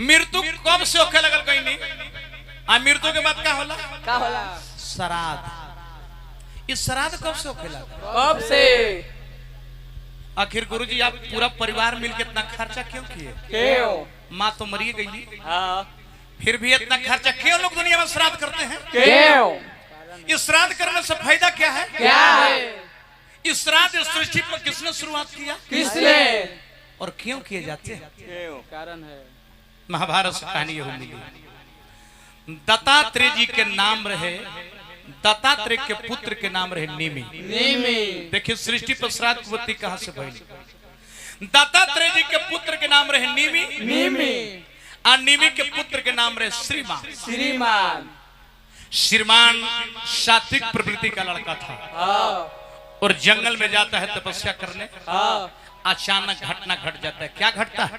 मृत्यु कब से होखे लगल कहीं नहीं आ मृत्यु के बाद का होला श्राद्ध। इस श्राद्ध कब से होखे लगल? कब से? आखिर गुरुजी आप पूरा परिवार मिलकर इतना खर्चा क्यों किए? क्यों? माँ तो मरी गई, हाँ फिर भी इतना खर्चा क्यों लोग दुनिया में श्राद्ध करते हैं? क्यों? इस श्राद्ध करने से फायदा क्या है? क्या है? इस श्राद्ध सृष्टि पर किसने शुरुआत किया? किसने? और क्यों किए जाते हैं? क्यों? कारण है महाभारत से कहानी यह मिली। दत्तात्रेय जी के नाम रहे, दत्तात्रेय के पुत्र के नाम रहे निमि। देखिए सृष्टि पर श्राद्ध की उत्पत्ति कहां से भई? दत्तात्रेय जी के पुत्र के नाम रहे निमि और निमि के पुत्र के नाम रहे श्रीमान। श्रीमान सात्विक प्रवृत्ति का लड़का था और जंगल में जाता है तपस्या करने। अचानक घटना घट जाता है। क्या घटता है?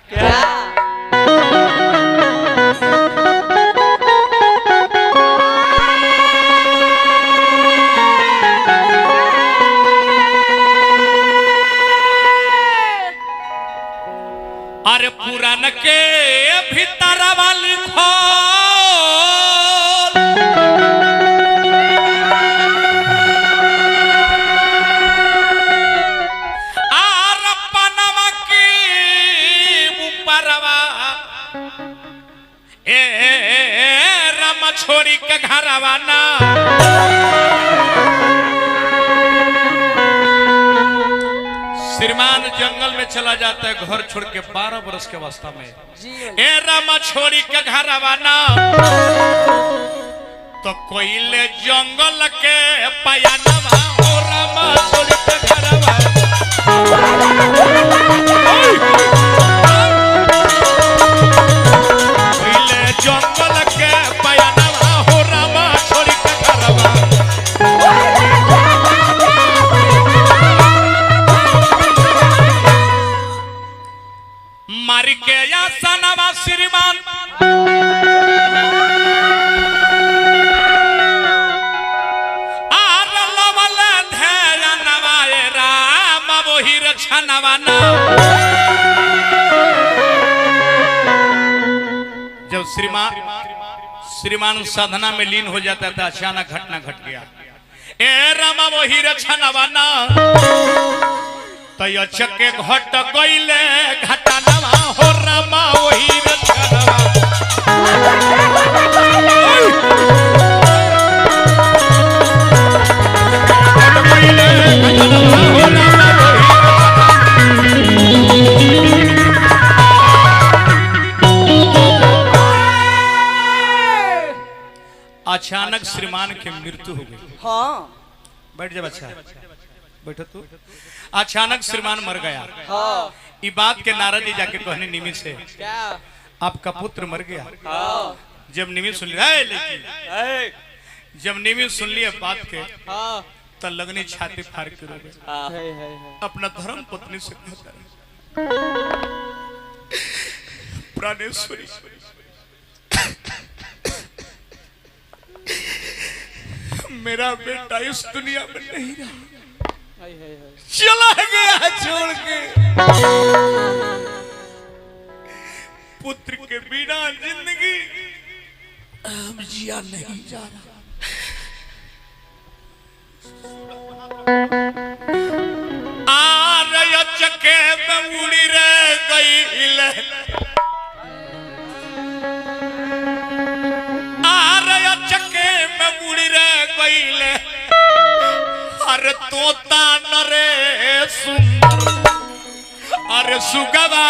अरे पुराण के भीतर वाली खोल आर पनवा की ऊपरवा ए राम छोड़ी के घरवा ना श्रीमान जंगल में चला जाता है घर छोड़ के 12 वर्ष के अवस्था में। ए रामा छोड़ी के घर आवाना तो कोयले जंगल के पयानवा ओ रामा छोड़ी के घर आवाना कोयले जंगल के पयानवा ओ रामा छोड़ी के घर आवाना मारी के या सनवा श्रीमान आर लवल धैर्य नवाए राम वही रक्षणवाना। जब श्रीमान साधना में लीन हो जाता था अचानक घटना घट गया। ए राम वही रक्षणवाना तो चके घट गईले घटनवा हो रामा वही रक्षणवा अचानक श्रीमान की मृत्यु हो गई। हाँ बैठ जा बच्चा, बैठो तू। अचानक श्रीमान मर गया। हाँ ये बात के नारद जी जाके कहने निमि से क्या? आपका पुत्र मर गया। हाँ जब निमि सुन लिया जब निमि सुन लिया बात के हाँ तो लगनी छाती फाड़ के रो गए। अपना धर्म पत्नी से कहता है प्राणेश्वरी मेरा बेटा इस दुनिया में नहीं रहा, चला गया छोड़ के। पुत्र के बिना जिंदगी हम जिया नहीं जा रहा। आरय चके में उड़ी रह गई आरय चके में उड़ी रह गई अरे तोता नरे सुंदर अरे सुगवा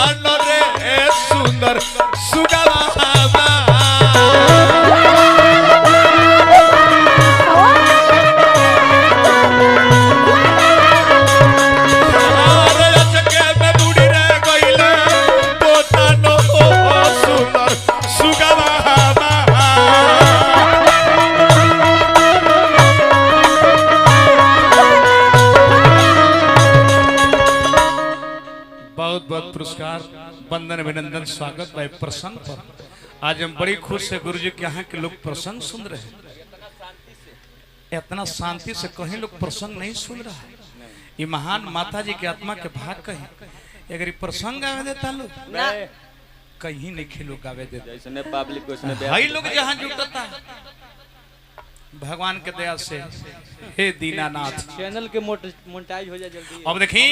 तानो रे सुंदर सुगवा बहुत बहुत पुरस्कार वंदन अभिनंदन स्वागत भाई प्रसंग पर। आज हम बड़ी खुश है गुरु जी के यहाँ के लोग प्रसंग सुन रहे हैं। इतना शांति से कहीं लोग प्रसंग नहीं सुन रहा है। ये महान माता जी की आत्मा के भाग कहीं अगर ये प्रसंग गावे देता लोग कहीं नहीं खेलो गावे देता भाई लोग जहाँ जुटता भगवान के दया से। हे दीनानाथ चैनल के मोनेटाइज हो जाए जल्दी। अब देखी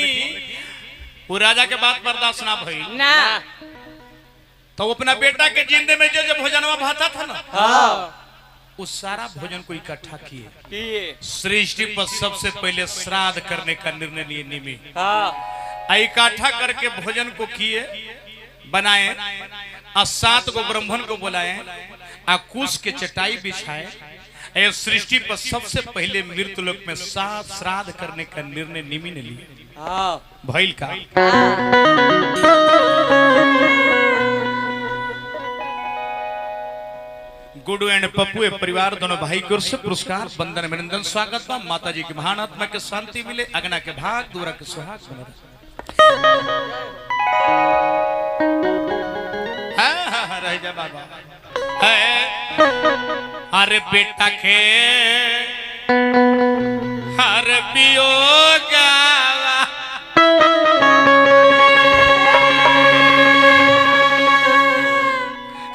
वो राजा के बात बर्दाश्त ना भई ना तो वो अपना बेटा के जिंदे में जो भोजनवा भाता था ना उस सारा भोजन को इकट्ठा किए सृष्टि पर सबसे पहले श्राद्ध करने का निर्णय लिए निमी इकट्ठा करके भोजन को किए बनाए और 7 को ब्राह्मण को बुलाए और कुश के चटाई बिछाए। सृष्टि पर सबसे पहले मृत्यु लोक में 7 श्राद्ध करने का निर्णय निमी ने लिया भइल का। गुडू एंड पप्पू परिवार दोनों भाई की ओर से पुरस्कार वंदन अभिनंदन स्वागत बा। माता जी की महान आत्मा के शांति मिले अगना के भाग दूरा के सुहाग रह जा बाबा। अरे बेटा के हर वियोगा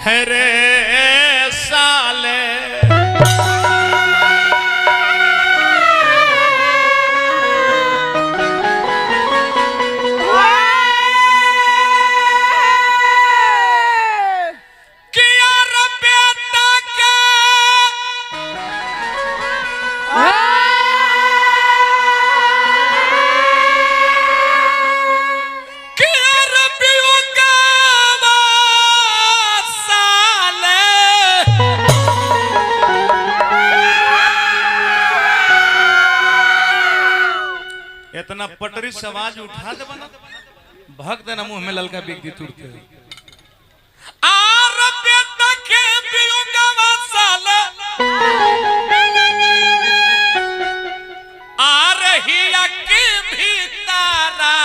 हरे साले इतना पटरी से आवाज उठा दे बना भक्त न मुंह में ललका बिगदी तुरते आर बेटा के बियुगवा साले आर हिया के भीतरावा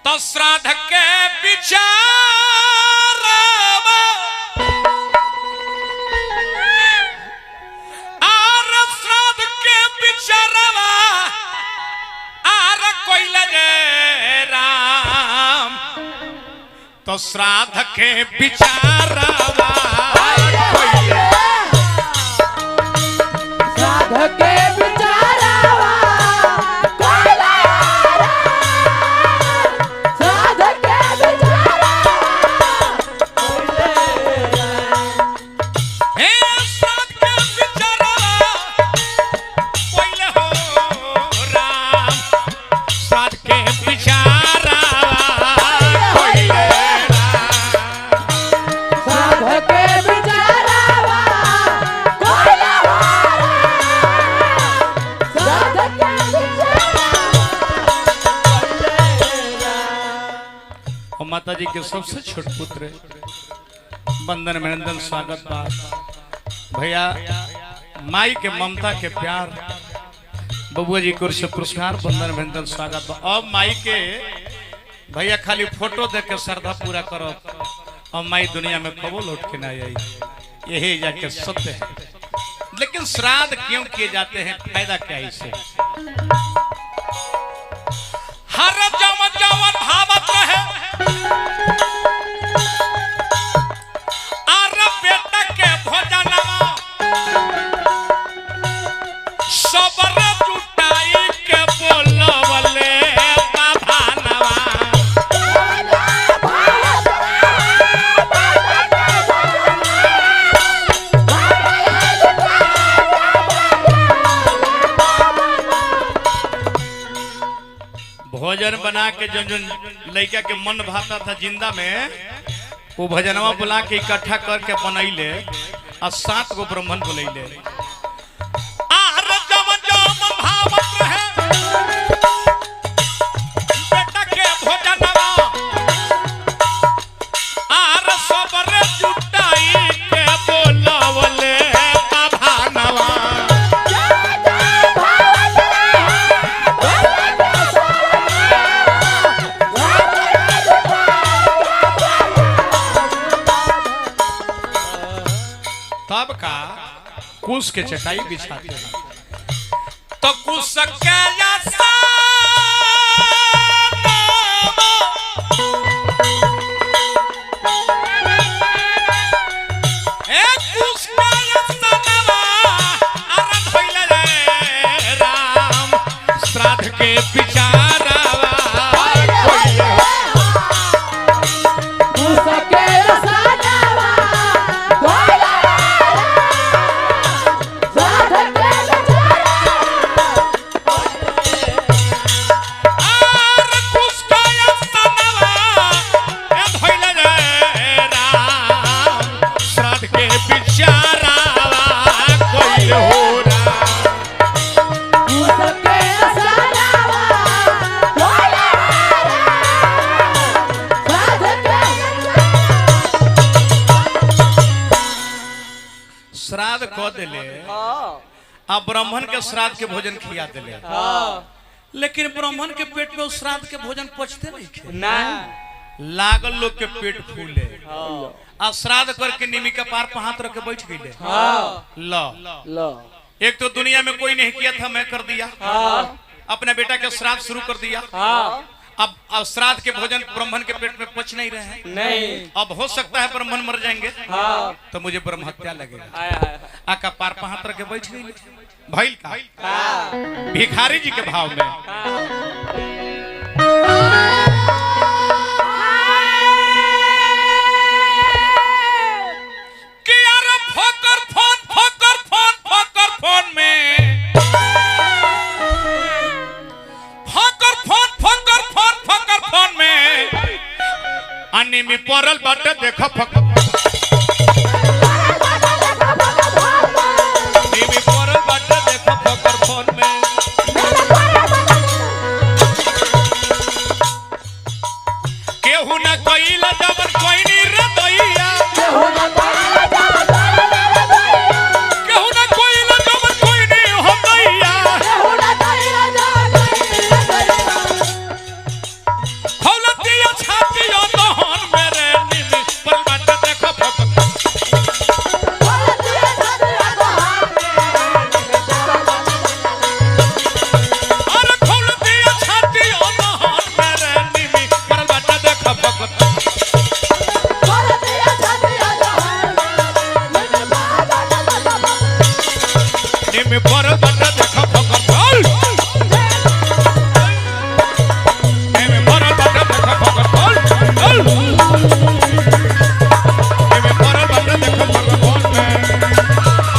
तो श्राद्ध के विचारवा तो श्राद्ध के विचारवा श्राद्ध के विचारवा श्राद्ध के विचारवा हे श्राद्ध के विचारवा पहिले हो राम श्राद्ध के विचारवा माता जी के सबसे छोट पुत्र वंदन अभिनंदन स्वागत बा भैया। माई के ममता के प्यार बबुआ जी को से पुरस्कार वंदन अभिनंदन स्वागत बा। अब माई के भैया खाली फोटो देख के श्रद्धा पूरा करो और माई दुनिया में कबो लौट के ना आई यही जाके सत्य है। लेकिन श्राद्ध क्यों किए जाते हैं फायदा क्या इसे हर जवन जवन भावत है आर बेटा के भोजनवा सबर जुटाई के बोलवले बाभानवा बना के जो लड़का के मन भाता था जिंदा में वो भजनवा बुला के इकट्ठा करके बनैले और 7 गो ब्राह्मण बुलैले आर जवन जवन भावत रहे बेटा के भोजनवा आर सबरे जुटाई के बोलावले भानवा तब का कुश के चटाई बिछाते तो कुश के राम श्राद्ध के बिचारावा श्राद्ध कह दिले अब ब्राह्मण के श्राद्ध के भोजन खिया दिले लेकिन ब्राह्मण के पेट में उस श्राद्ध के भोजन पचते नहीं लागल लोग के पेट फूले आ श्राद्ध करके निमी का पार पहात रख के बैठ गईले लो एक तो दुनिया में कोई नहीं किया था मैं कर दिया अपने बेटा के श्राद्ध शुरू कर दिया अब श्राद्ध के भोजन ब्राह्मण के पेट में पच नहीं रहे हैं नहीं अब हो सकता है ब्राह्मण मर जाएंगे तो मुझे ब्रह्म हत्या लगेगा आका पार पहात रख के बैठ गई भइल का भिखारी जी के भाव में कि यार फोकर फोन में फोन में अन्नी में पड़ल बाटे देखो फकर पड़ल बाटे देखो फकर फोन में केहू न कइला जबर कोई नी रे दैया केहू न कइला जबर कोई नी हो दैया खौलतिया छातिया तहन मेरे निमी पर बाटे देखो फकर अरे खौलतिया छातिया तहन मेरे निमी पर बाटे देखो फकर निमी पर बाटे देखो फकर चल निमी पर बाटे देखो फकर चल निमी पर बाटे देखो फकर बोल में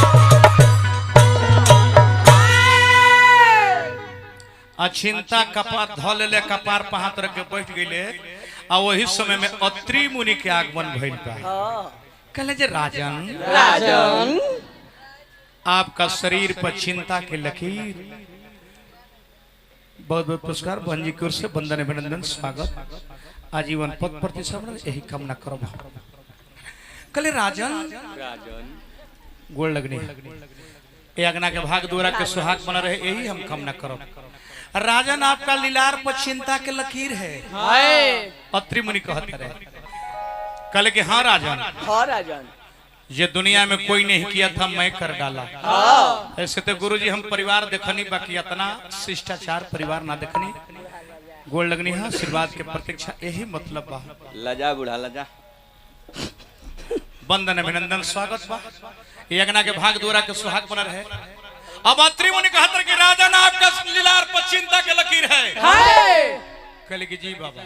अचिंता कपार धल ले कपार पहात रख के बैठ गईले आ वही समय में अत्रि मुनि के आगमन भइल बा कहले जे राजन आपका शरीर पर चिंता के लकीर बहुत बहुत पुरस्कार भंजी की ओर से वंदन अभिनंदन स्वागत आजीवन पद प्रतिष्ठा यही कामना करो कहले राजन गोड़ लगनी ये अगना के भाग द्वारा के सुहाग बना रहे यही हम कामना करो राजन आपका लीलार पर चिंता के लकीर है अत्रि मुनि कहते रहे कहले कि हाँ राजन ये दुनिया में कोई नहीं किया था मैं कर डाला ऐसे तो गुरुजी हम परिवार देखनी बाकी इतना शिष्टाचार परिवार ना देखनी गोड़ लगनी है आशीर्वाद के प्रतीक्षा यही मतलब बा लजा बुढ़ा लजा वंदन अभिनंदन स्वागत बा ये अगना के भाग द्वारा के सुहाग बना रहे अब अत्रि मुनि कहते कि राजन आपका लीलार पर चिंता के लकीर है कहले कि जी बाबा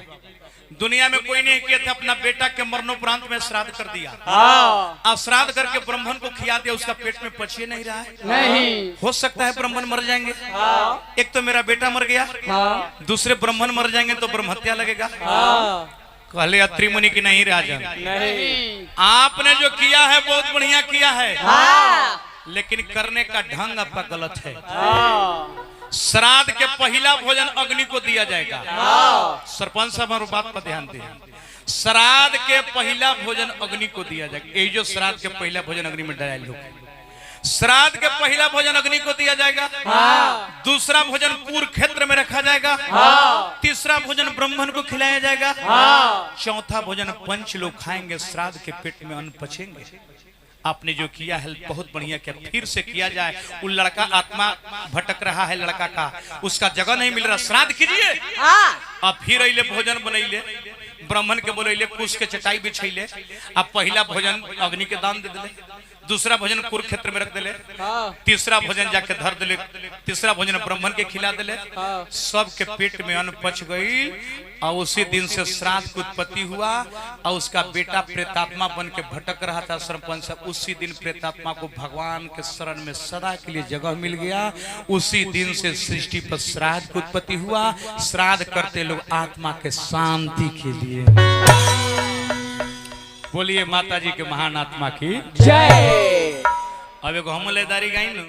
दुनिया में कोई नहीं किया था, अपना बेटा के मरणोपरांत में श्राद्ध कर दिया। हाँ श्राद्ध करके ब्राह्मण को खिया दिया, उसका पेट में पचे नहीं रहा है। नहीं। हो सकता है ब्राह्मण मर जाएंगे। हाँ एक तो मेरा बेटा मर गया, हाँ दूसरे ब्राह्मण मर जाएंगे तो ब्रह्म हत्या लगेगा। हाँ कहले अत्रि मुनि की नहीं राजन, नहीं आपने जो किया है बहुत बढ़िया किया है, हाँ लेकिन करने का ढंग आपका गलत है। हाँ श्राद्ध के पहला भोजन अग्नि को दिया जाएगा। हाँ सरपंच साहब हमारी बात पर ध्यान दें। श्राद्ध के पहला भोजन अग्नि को दिया जाएगा। ये जो श्राद्ध के पहला भोजन अग्नि में डाल लो, श्राद्ध के पहला भोजन अग्नि को दिया जाएगा। हाँ दूसरा भोजन पूर्व क्षेत्र में रखा जाएगा। हाँ तीसरा भोजन ब्राह्मण को खिलाया जाएगा। हाँ चौथा भोजन पंच लोग खाएंगे, श्राद्ध के पेट में अन्न पचेंगे। आपने जो किया है बहुत बढ़िया किया, फिर से किया जाए। वो लड़का आत्मा भटक रहा है, लड़का का उसका जगह नहीं मिल रहा, श्राद्ध कीजिए। हाँ अब फिर अइले भोजन बनैले, ब्राह्मण के बोलैले, कुश के चटाई बिछैले। अब पहला भोजन अग्नि के दान दे दिले, दूसरा भोजन कुरुक्षेत्र में रख दिले, तीसरा भोजन जाके धर दिले, तीसरा भोजन ब्राह्मण के खिला दिले। सबके पेट में अन्न पच गई और उसी दिन से श्राद्ध की उत्पत्ति हुआ और उसका बेटा प्रेतात्मा बन के भटक रहा था। सरपंच साहब, उसी दिन प्रेतात्मा को भगवान के शरण में सदा के लिए जगह मिल गया। उसी दिन से सृष्टि पर श्राद्ध की उत्पत्ति हुआ। श्राद्ध करते लोग आत्मा के शांति के लिए। बोलिए माता जी के महान आत्मा की जय। अब एगो हम लेदारी गाई न।